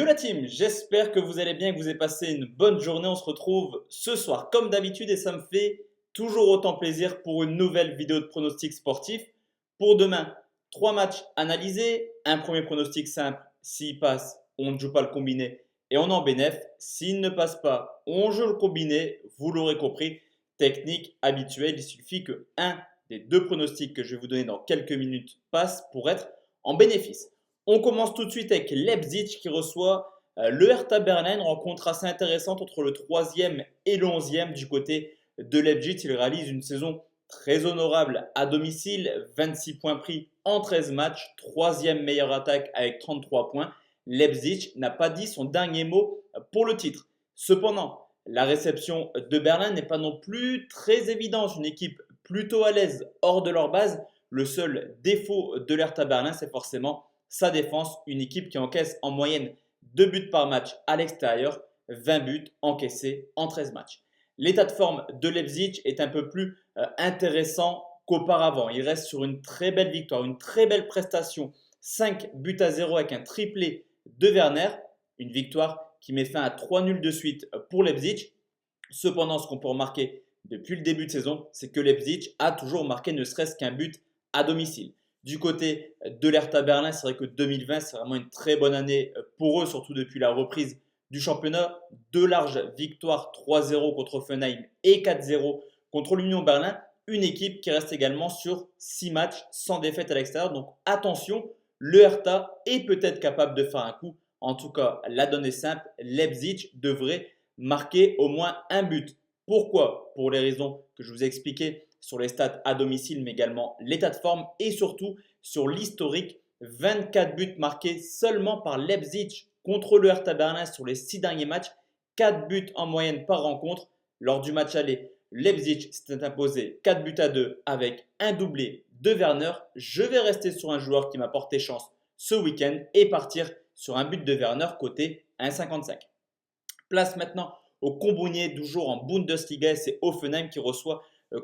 La team, j'espère que vous allez bien, que vous avez passé une bonne journée. On se retrouve ce soir comme d'habitude et ça me fait toujours autant plaisir pour une nouvelle vidéo de pronostic sportif. Pour demain, 3 matchs analysés. Un premier pronostic simple, s'il passe, on ne joue pas le combiné et on en bénéf. S'il ne passe pas, on joue le combiné. Vous l'aurez compris, technique habituelle. Il suffit que un des deux pronostics que je vais vous donner dans quelques minutes passe pour être en bénéfice. On commence tout de suite avec Leipzig qui reçoit le Hertha Berlin, une rencontre assez intéressante entre le 3e et le 11e du côté de Leipzig. Il réalise une saison très honorable à domicile, 26 points pris en 13 matchs, 3e meilleure attaque avec 33 points. Leipzig n'a pas dit son dernier mot pour le titre. Cependant, la réception de Berlin n'est pas non plus très évidente. Une équipe plutôt à l'aise hors de leur base. Le seul défaut de l'Hertha Berlin, c'est forcément sa défense, une équipe qui encaisse en moyenne 2 buts par match à l'extérieur, 20 buts encaissés en 13 matchs. L'état de forme de Leipzig est un peu plus intéressant qu'auparavant. Il reste sur une très belle victoire, une très belle prestation, 5-0 avec un triplé de Werner, une victoire qui met fin à 3 nuls de suite pour Leipzig. Cependant, ce qu'on peut remarquer depuis le début de saison, c'est que Leipzig a toujours marqué ne serait-ce qu'un but à domicile. Du côté de l'Hertha Berlin, c'est vrai que 2020, c'est vraiment une très bonne année pour eux, surtout depuis la reprise du championnat. 2 larges victoires, 3-0 contre Offenheim et 4-0 contre l'Union Berlin. Une équipe qui reste également sur 6 matchs sans défaite à l'extérieur. Donc attention, le Hertha est peut-être capable de faire un coup. En tout cas, la donne est simple, Leipzig devrait marquer au moins un but. Pourquoi? Pour les raisons que je vous ai expliquées sur les stats à domicile, mais également l'état de forme et surtout sur l'historique. 24 buts marqués seulement par Leipzig contre le Hertha Berlin sur les 6 derniers matchs. 4 buts en moyenne par rencontre. Lors du match aller, Leipzig s'était imposé 4-2 avec un doublé de Werner. Je vais rester sur un joueur qui m'a porté chance ce week-end et partir sur un but de Werner côté 1,55. Place maintenant au Combonier, toujours en Bundesliga. C'est Offenheim qui reçoit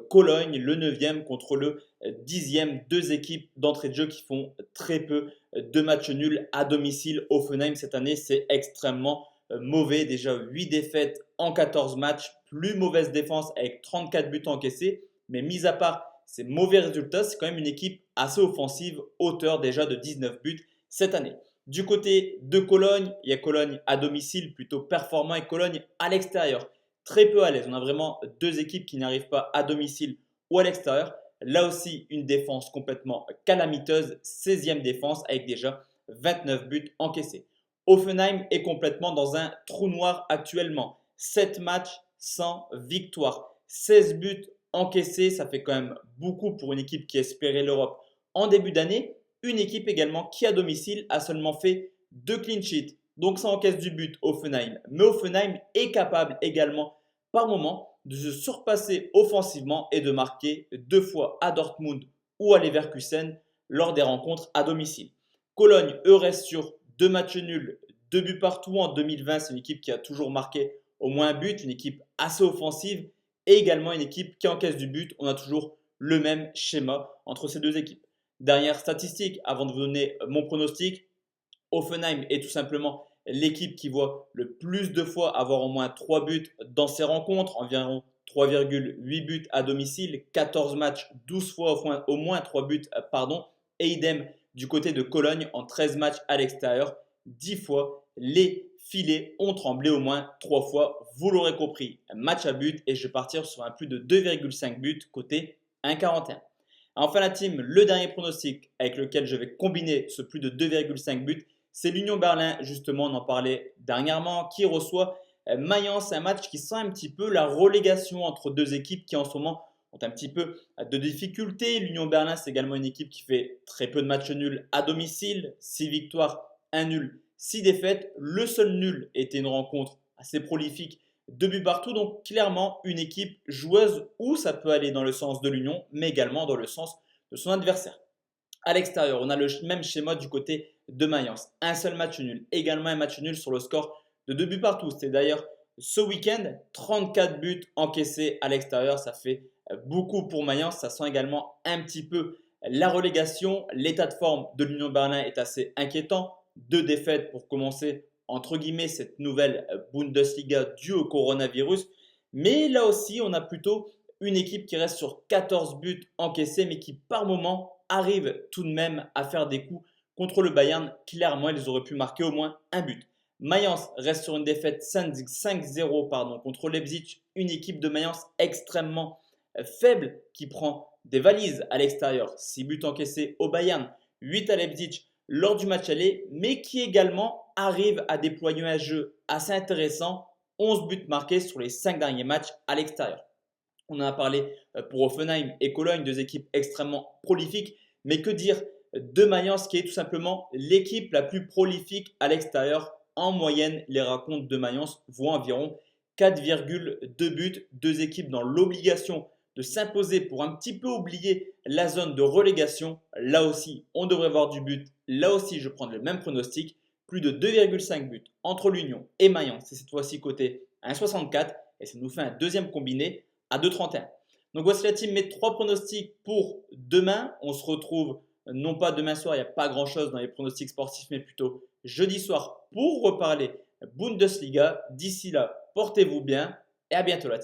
Cologne, le 9e contre le 10e. Deux équipes d'entrée de jeu qui font très peu de matchs nuls à domicile. Offenheim cette année, c'est extrêmement mauvais. Déjà 8 défaites en 14 matchs. Plus mauvaise défense avec 34 buts encaissés. Mais mis à part ces mauvais résultats, c'est quand même une équipe assez offensive, auteur déjà de 19 buts cette année. Du côté de Cologne, il y a Cologne à domicile plutôt performant et Cologne à l'extérieur très peu à l'aise. On a vraiment deux équipes qui n'arrivent pas à domicile ou à l'extérieur. Là aussi, une défense complètement calamiteuse, 16e défense avec déjà 29 buts encaissés. Offenheim est complètement dans un trou noir actuellement. 7 matchs sans victoire, 16 buts encaissés, ça fait quand même beaucoup pour une équipe qui espérait l'Europe en début d'année. Une équipe également qui à domicile a seulement fait 2 clean sheets. Donc ça encaisse du but Offenheim. Mais Offenheim est capable également par moment de se surpasser offensivement et de marquer 2 fois à Dortmund ou à Leverkusen lors des rencontres à domicile. Cologne, eux, reste sur 2 matchs nuls, 2 buts partout en 2020. C'est une équipe qui a toujours marqué au moins un but, une équipe assez offensive et également une équipe qui encaisse du but. On a toujours le même schéma entre ces deux équipes. Dernière statistique, avant de vous donner mon pronostic, Offenheim est tout simplement l'équipe qui voit le plus de fois avoir au moins 3 buts dans ses rencontres, environ 3,8 buts à domicile, 14 matchs, 12 fois au moins 3 buts, et idem du côté de Cologne en 13 matchs à l'extérieur, 10 fois les filets ont tremblé au moins 3 fois, vous l'aurez compris, match à but et je vais partir sur un plus de 2,5 buts côté 1,41. Enfin la team, le dernier pronostic avec lequel je vais combiner ce plus de 2,5 buts, c'est l'Union Berlin, justement, on en parlait dernièrement, qui reçoit Mayence, un match qui sent un petit peu la relégation entre deux équipes qui en ce moment ont un petit peu de difficultés. L'Union Berlin, c'est également une équipe qui fait très peu de matchs nuls à domicile, 6 victoires, 1 nul, 6 défaites. Le seul nul était une rencontre assez prolifique, 2 buts partout, donc clairement une équipe joueuse où ça peut aller dans le sens de l'Union, mais également dans le sens de son adversaire. À l'extérieur, on a le même schéma du côté de Mayence. Un seul match nul, également un match nul sur le score de 2 buts partout. C'était d'ailleurs ce week-end, 34 buts encaissés à l'extérieur. Ça fait beaucoup pour Mayence. Ça sent également un petit peu la relégation. L'état de forme de l'Union Berlin est assez inquiétant. 2 défaites pour commencer entre guillemets, cette nouvelle Bundesliga due au coronavirus. Mais là aussi, on a plutôt une équipe qui reste sur 14 buts encaissés, mais qui par moment arrive tout de même à faire des coups contre le Bayern. Clairement, ils auraient pu marquer au moins un but. Mayence reste sur une défaite 5-0 contre Leipzig, une équipe de Mayence extrêmement faible qui prend des valises à l'extérieur. 6 buts encaissés au Bayern, 8 à Leipzig lors du match aller, mais qui également arrive à déployer un jeu assez intéressant. 11 buts marqués sur les 5 derniers matchs à l'extérieur. On en a parlé pour Hoffenheim et Cologne, deux équipes extrêmement prolifiques. Mais que dire de Mayence qui est tout simplement l'équipe la plus prolifique à l'extérieur. En moyenne, les racontes de Mayence voient environ 4,2 buts. Deux équipes dans l'obligation de s'imposer pour un petit peu oublier la zone de relégation. Là aussi, on devrait voir du but. Là aussi, je prends le même pronostic. Plus de 2,5 buts entre l'Union et Mayence. C'est cette fois-ci côté 1,64 et ça nous fait un deuxième combiné à 2,31. Donc voici la team, mes 3 pronostics pour demain. On se retrouve non pas demain soir, il n'y a pas grand-chose dans les pronostics sportifs, mais plutôt jeudi soir pour reparler Bundesliga. D'ici là, portez-vous bien et à bientôt la team.